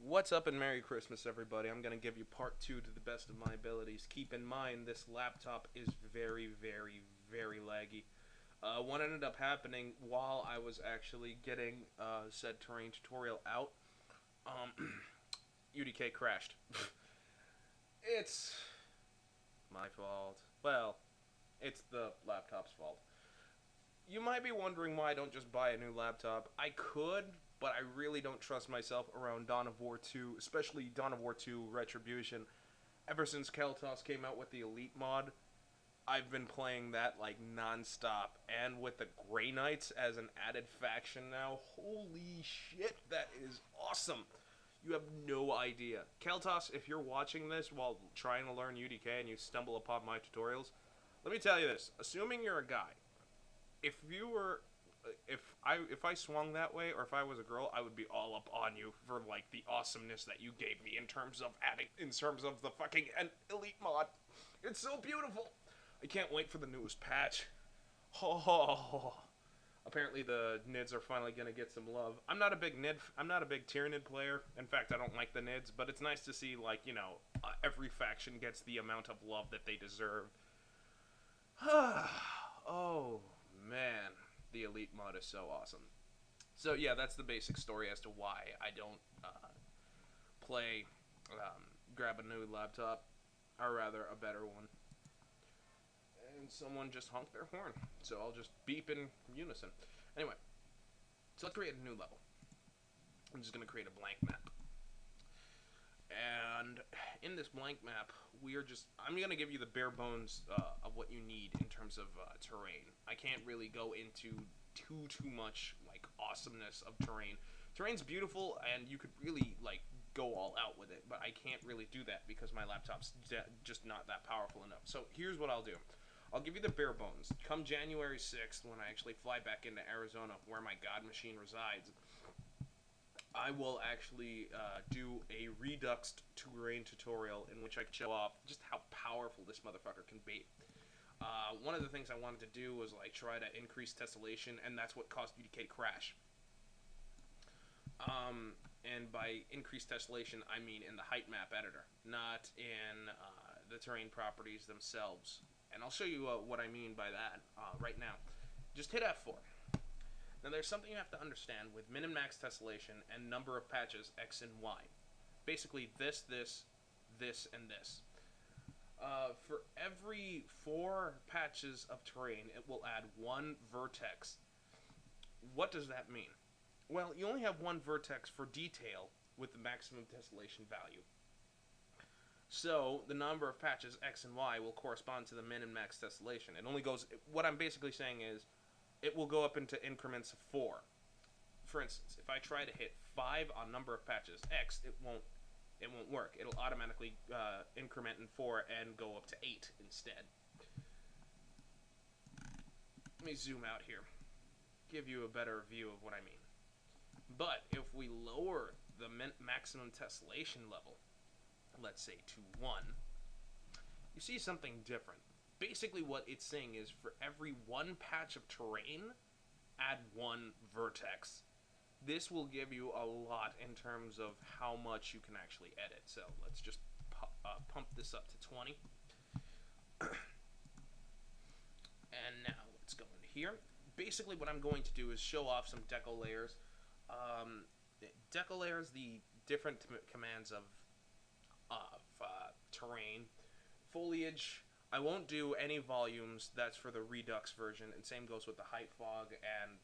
What's up and Merry Christmas, everybody. I'm going to give you part two to the best of my abilities. Keep in mind, this laptop is very, very, very laggy. What ended up happening while I was actually getting said terrain tutorial out, UDK crashed. It's my fault. Well, it's the laptop's fault. You might be wondering why I don't just buy a new laptop. I could, but I really don't trust myself around Dawn of War 2, especially Dawn of War 2 Retribution. Ever since Keltos came out with the Elite mod, I've been playing that like non-stop. And with the Grey Knights as an added faction now, holy shit, that is awesome. You have no idea. Keltos, if you're watching this while trying to learn UDK and you stumble upon my tutorials, let me tell you this. Assuming you're a guy, if you were if I swung that way, or if I was a girl, I would be all up on you for like the awesomeness that you gave me in terms of the fucking elite mod. It's so beautiful. I can't wait for the newest patch. Oh, apparently the nids are finally gonna get some love. I'm not a big Tyranid player. In fact, I don't like the nids, but it's nice to see every faction gets the amount of love that they deserve. Oh man, the elite mod is so awesome. So yeah, that's the basic story as to why I don't grab a new laptop, or rather a better one. And someone just honked their horn, so I'll just beep in unison. Anyway, so let's create a new level. I'm just going to create a blank map. And in this blank map, I'm going to give you the bare bones of what you need in terms of terrain. I can't really go into too much like awesomeness of terrain. Terrain's beautiful, and you could really like go all out with it, but I can't really do that because my laptop's just not that powerful enough. So here's what I'll do. I'll give you the bare bones. Come January 6th, when I actually fly back into Arizona, where my god machine resides, I will actually do a redux terrain tutorial in which I can show off just how powerful this motherfucker can be. One of the things I wanted to do was like try to increase tessellation, and that's what caused UDK crash. And by increased tessellation, I mean in the height map editor, not in the terrain properties themselves. And I'll show you what I mean by that right now. Just hit F4. Now there's something you have to understand with min and max tessellation and number of patches X and Y. Basically this, and this. For every 4 patches of terrain, it will add 1 vertex. What does that mean? Well, you only have 1 vertex for detail with the maximum tessellation value. So the number of patches X and Y will correspond to the min and max tessellation. It only goes. What I'm basically saying is, it will go up into increments of 4. For instance, if I try to hit 5 on number of patches X, it won't work. It'll automatically increment in 4 and go up to 8 instead. Let me zoom out here, give you a better view of what I mean. But if we lower the maximum tessellation level, let's say to 1, you see something different. Basically what it's saying is for every 1 patch of terrain, add 1 vertex. This will give you a lot in terms of how much you can actually edit. So let's just pump this up to 20. And now let's go into here. Basically what I'm going to do is show off some deco layers. Deco layers, the different commands of terrain. Foliage, I won't do any volumes. That's for the redux version, and same goes with the height fog and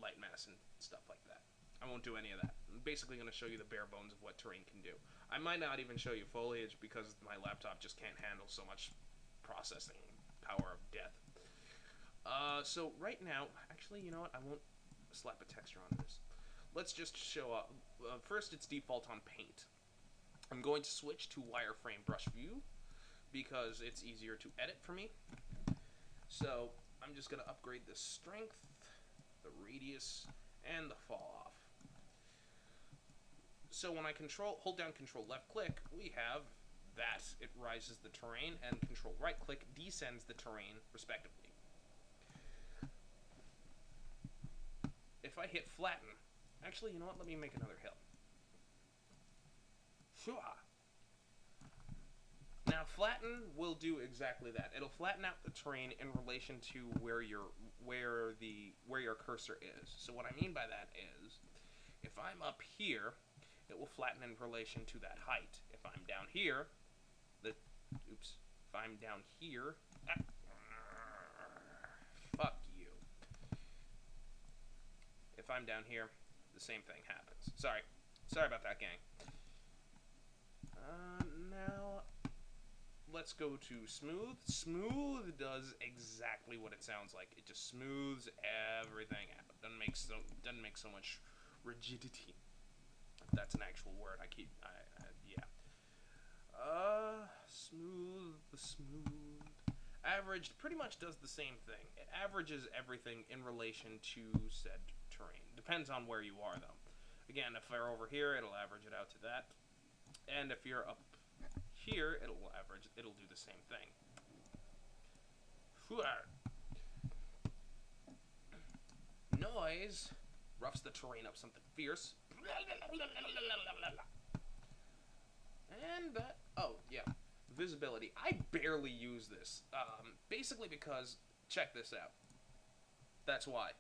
light mass and stuff like that. I won't do any of that. I'm basically going to show you the bare bones of what terrain can do. I might not even show you foliage because my laptop just can't handle so much processing power of death. So right now, actually, you know what? I won't slap a texture on this. Let's just show up. First, it's default on paint. I'm going to switch to wireframe brush view because it's easier to edit for me. So I'm just going to upgrade the strength, the radius, and the fall off. So when I hold down Control left click, we have that. It rises the terrain, and Control right click descends the terrain respectively. If I hit flatten, actually, you know what? Let me make another hill. flatten will do exactly that. It'll flatten out the terrain in relation to where your cursor is. So what I mean by that is, if I'm up here, it will flatten in relation to that height. If I'm down here, if I'm down here, fuck you. If I'm down here, the same thing happens. Sorry about that, gang. Now, let's go to smooth. Smooth does exactly what it sounds like. It just smooths everything out. Doesn't make so much rigidity. If that's an actual word. Yeah. Smooth. Averaged pretty much does the same thing. It averages everything in relation to said terrain. Depends on where you are, though. Again, if you're over here, it'll average it out to that. And if you're up here, it'll do the same thing. Noise roughs the terrain up something fierce. And that, oh yeah, visibility. I barely use this, basically because, check this out. That's why.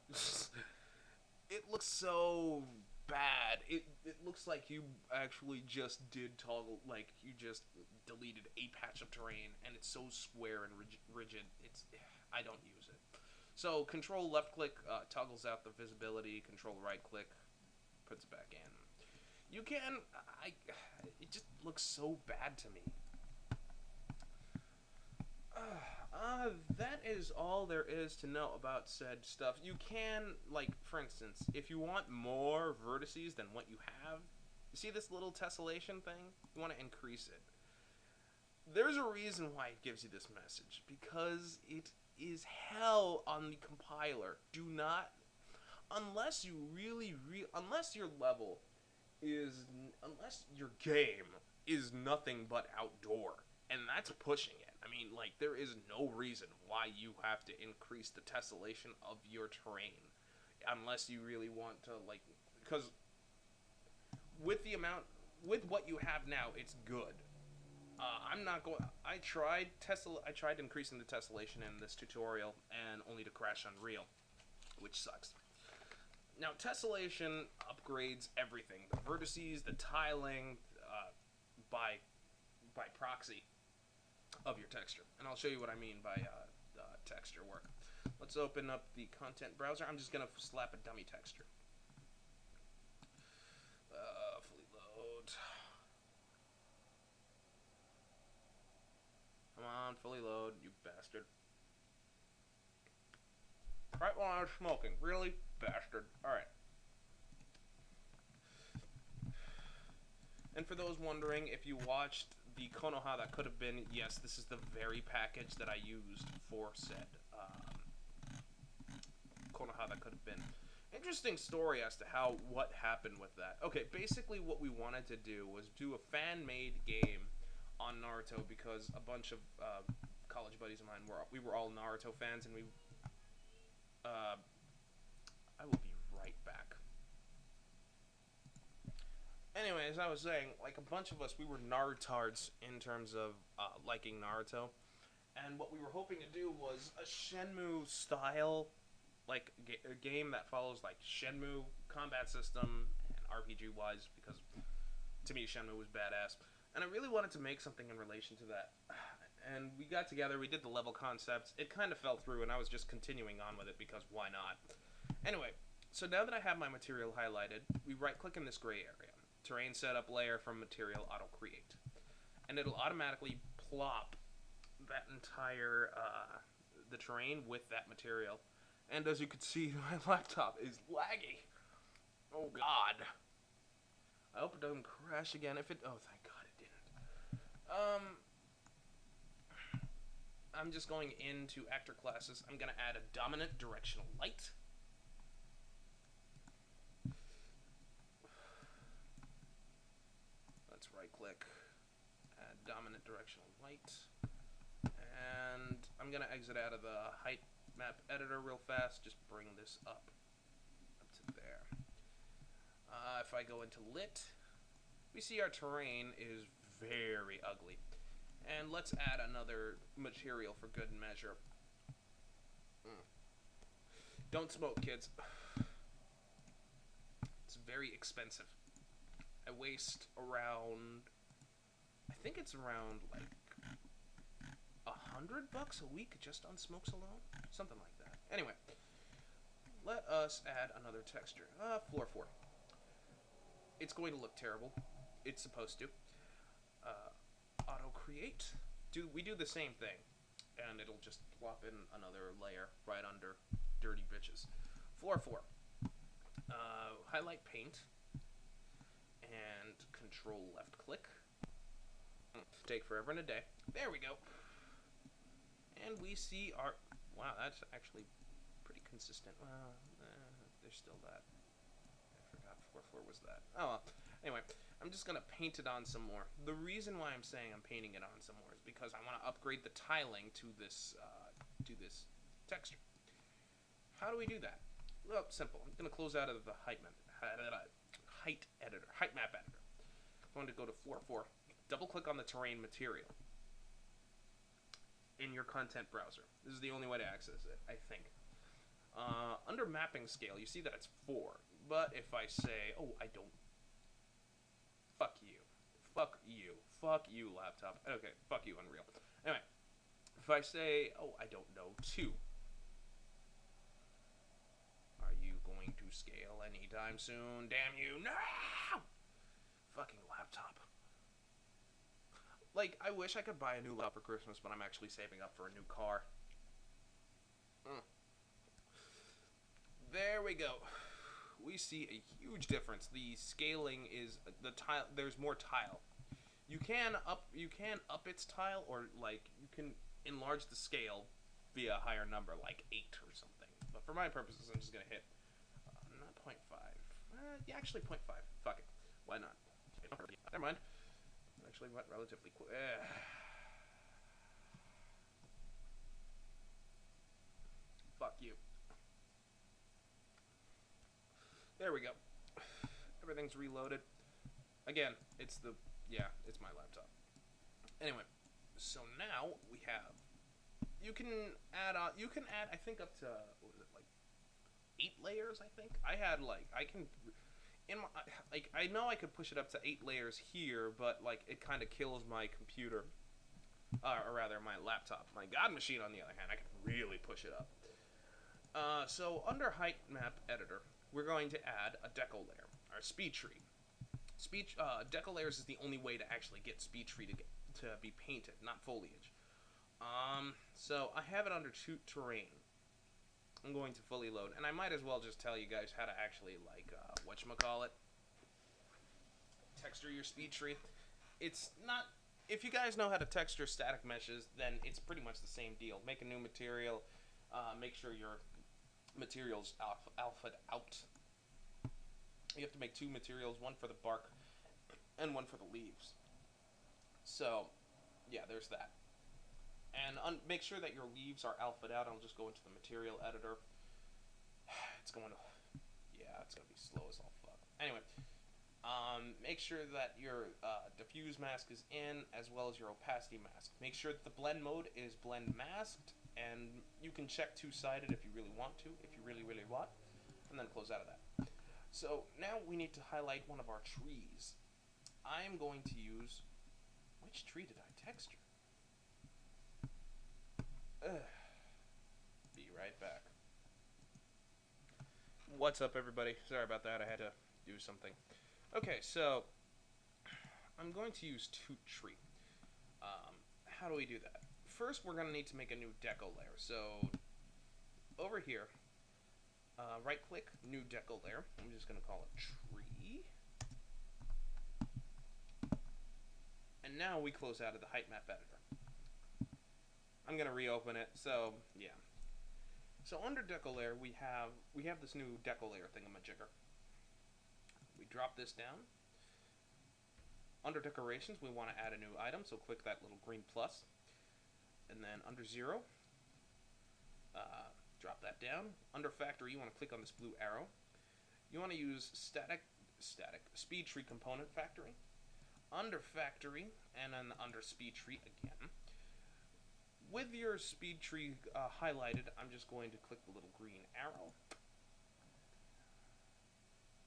It looks so bad. It looks like you actually just did toggle, like you just deleted a patch of terrain, and it's so square and rigid. I don't use it. So control left click toggles out the visibility. Control right click puts it back in. You can. It just looks so bad to me. That is all there is to know about said stuff. You can, like, for instance, if you want more vertices than what you have, you see this little tessellation thing? You want to increase it. There's a reason why it gives you this message, because it is hell on the compiler. Do not, unless you unless your game is nothing but outdoor, and that's pushing it. I mean, like, there is no reason why you have to increase the tessellation of your terrain, unless you really want to, like, because with what you have now, it's good. I tried increasing the tessellation in this tutorial, and only to crash Unreal, which sucks. Now, tessellation upgrades everything: the vertices, the tiling, by proxy of your texture. And I'll show you what I mean by texture work. Let's open up the content browser. I'm just gonna slap a dummy texture. Fully load. Come on, fully load, you bastard. Right while I was smoking. Really? Bastard. Alright. And for those wondering, if you watched the Konoha That Could Have Been, yes, this is the very package that I used for said Konoha That Could Have Been. Interesting story as to what happened with that. Okay, basically what we wanted to do was do a fan-made game on Naruto, because a bunch of college buddies of mine we were all Naruto fans, and I will be right back. Anyway, as I was saying, like, a bunch of us, we were Narutards in terms of liking Naruto, and what we were hoping to do was a Shenmue style, like, a game that follows, like, Shenmue combat system and RPG wise, because to me Shenmue was badass, and I really wanted to make something in relation to that. And we got together, we did the level concepts. It kind of fell through, and I was just continuing on with it because why not? Anyway, so now that I have my material highlighted, we right-click in this gray area. Terrain setup layer from material auto create, and it'll automatically plop that entire the terrain with that material. And as you can see, my laptop is laggy. Oh god. I hope it doesn't crash again. Oh, thank god it didn't. I'm just going into actor classes. I'm gonna add a dominant directional light. Right-click, add dominant directional light, and I'm going to exit out of the height map editor real fast, just bring this up to there. If I go into lit, we see our terrain is very ugly. And let's add another material for good measure. Don't smoke, kids. It's very expensive. I waste around, I think it's around like $100 a week just on smokes alone, something like that. Anyway, let us add another texture. Floor 4. It's going to look terrible. It's supposed to. Auto create. We do the same thing, and it'll just plop in another layer right under dirty bitches. Floor 4. Highlight paint and control left click. Take forever and a day. There we go. And we see our, wow, that's actually pretty consistent. Well, there's still that. I forgot floor 4 was that. Oh well. Anyway, I'm just gonna paint it on some more. The reason why I'm saying I'm painting it on some more is because I want to upgrade the tiling to this texture. How do we do that? Well, simple. I'm gonna close out of the height map editor. I'm going to go to floor 4. Double click on the terrain material in your content browser. This is the only way to access it, I think. Under mapping scale, you see that it's 4. But if I say, oh, I don't. Fuck you. Fuck you. Fuck you, laptop. Okay, fuck you, Unreal. Anyway, if I say, oh, I don't know, 2. Are you going to scale anytime soon? Damn you. No! Fucking laptop. Like, I wish I could buy a new laptop for Christmas, but I'm actually saving up for a new car. There we go. We see a huge difference. The scaling is the tile. There's more tile. You can up its tile, or like you can enlarge the scale via a higher number, like 8 or something. But for my purposes, I'm just gonna hit not 0.5. Yeah, actually 0.5. Fuck it. Why not? Never mind. Actually went relatively quick. Fuck you. There we go. Everything's reloaded. Again, it's my laptop. Anyway, so now we have. You can add I think up to, what was it, like 8 layers, I think. I had like I know I could push it up to 8 layers here, but like it kind of kills my computer, or rather my laptop. My God machine, on the other hand, I can really push it up. So under height map editor, we're going to add a deco layer, our speed tree. Deco layers is the only way to actually get speed tree to be painted, not foliage. So I have it under terrain. I'm going to fully load, and I might as well just tell you guys how to actually, like, whatchamacallit, texture your speed tree. It's not, if you guys know how to texture static meshes, then it's pretty much the same deal. Make a new material, make sure your material's alpha'd out. You have to make 2 materials, one for the bark and one for the leaves. So, yeah, there's that. And make sure that your leaves are alpha'd out. I'll just go into the material editor. It's going to be slow as all fuck. Anyway, make sure that your diffuse mask is in, as well as your opacity mask. Make sure that the blend mode is blend masked, and you can check 2-sided if you really want to, if you really, really want, and then close out of that. So now we need to highlight one of our trees. I am going to use, which tree did I texture? Be right back. What's up, everybody? Sorry about that. I had to do something. Okay, so I'm going to use toot tree. How do we do that? First, we're going to need to make a new deco layer. So over here, right-click, new deco layer. I'm just going to call it tree. And now we close out of the height map editor. I'm gonna reopen it. So yeah. So under deco layer, we have this new deco layer thingamajigger. We drop this down. Under decorations, we want to add a new item, so click that little green plus, and then under 0, drop that down. Under factory, you want to click on this blue arrow. You want to use static speed tree component factory. under factory, and then under speed tree again. With your speed tree highlighted, I'm just going to click the little green arrow.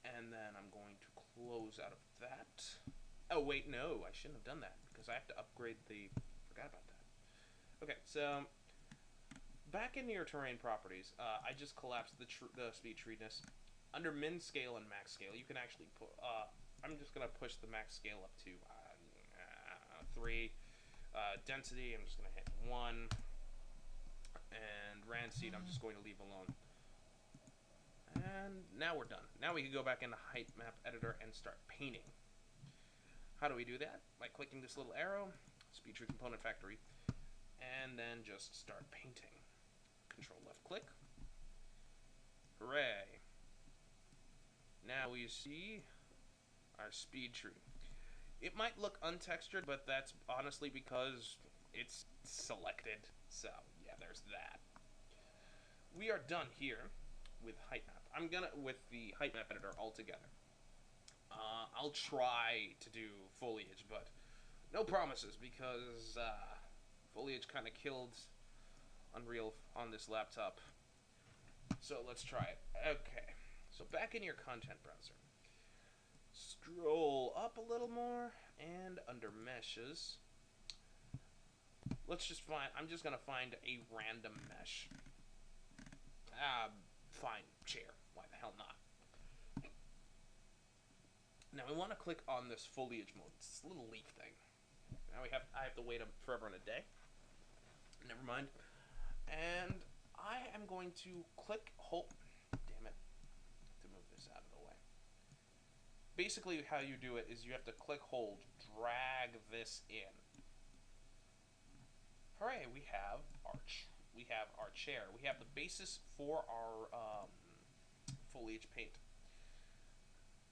And then I'm going to close out of that. Oh, wait, no, I shouldn't have done that, because I have to upgrade the... Forgot about that. Okay, so... Back into your terrain properties, I just collapsed the speed treeness. Under min scale and max scale, you can actually put... I'm just going to push the max scale up to 3. Density, I'm just going to hit 1. And Rancid, I'm just going to leave alone. And now we're done. Now we can go back into height map editor and start painting. How do we do that? By clicking this little arrow, speed tree component factory, and then just start painting. Control left click. Hooray. Now we see our speed tree. It might look untextured, but that's honestly because it's selected. So, yeah, there's that. We are done here with height map. I'm gonna, with the height map editor altogether. I'll try to do foliage, but no promises because foliage kind of killed Unreal on this laptop. So let's try it. Okay, so back in your content browser. Scroll up a little more, and under meshes, let's just find, I'm just gonna find a random mesh. Fine, chair, why the hell not? Now we want to click on this foliage mode, it's this little leaf thing. Now I have to wait forever and a day. Never mind. And I am going to click, hold, damn it, to move this out of the way. Basically, how you do it is you have to click, hold, drag this in. Hooray! We have our chair. We have the basis for our foliage paint.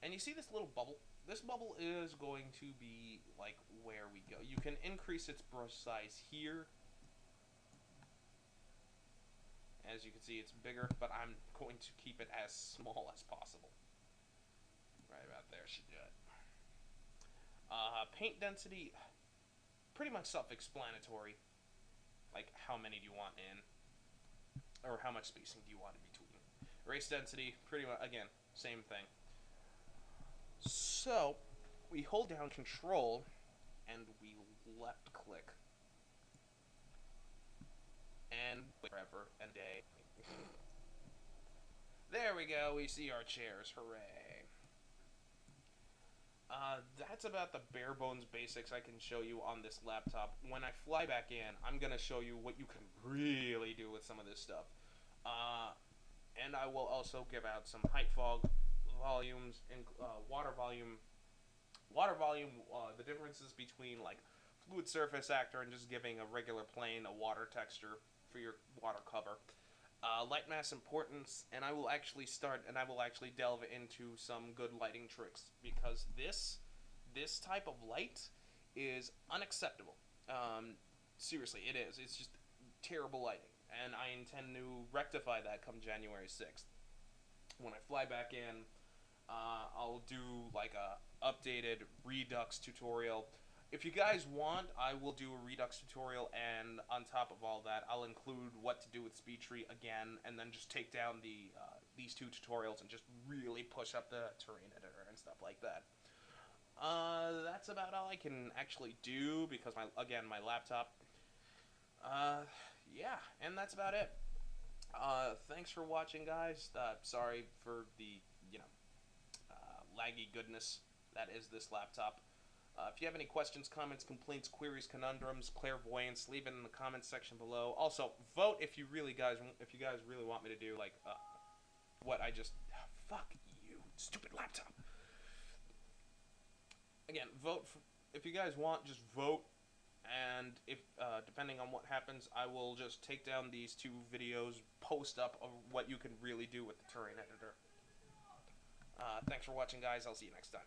And you see this little bubble? This bubble is going to be like where we go. You can increase its brush size here. As you can see, it's bigger, but I'm going to keep it as small as possible. Right about there should do it. Paint density, pretty much self-explanatory. Like, how many do you want in? Or how much spacing do you want in between? Erase density, pretty much, again, same thing. So, we hold down Control, and we left click. And forever and a day. There we go, we see our chairs, hooray. That's about the bare bones basics I can show you on this laptop. When I fly back in, I'm going to show you what you can really do with some of this stuff. And I will also give out some height fog volumes and water volume. The differences between like fluid surface actor and just giving a regular plane a water texture for your water cover. Light mass importance, and I will actually delve into some good lighting tricks, because this type of light is unacceptable. Seriously, it is. It's just terrible lighting, and I intend to rectify that come January 6th. When I fly back in, I'll do like a updated redux tutorial. If you guys want, I will do a redux tutorial, and on top of all that, I'll include what to do with speed tree again, and then just take down these two tutorials and just really push up the terrain editor and stuff like that. That's about all I can actually do, because my laptop. Yeah, and that's about it. Thanks for watching, guys. Sorry for the laggy goodness that is this laptop. If you have any questions, comments, complaints, queries, conundrums, clairvoyance, leave it in the comments section below. Also, vote if you guys really want me to do like what I just fuck you, stupid laptop. Again, vote if you guys want, just vote, and if depending on what happens, I will just take down these two videos, post up of what you can really do with the terrain editor. Thanks for watching, guys. I'll see you next time.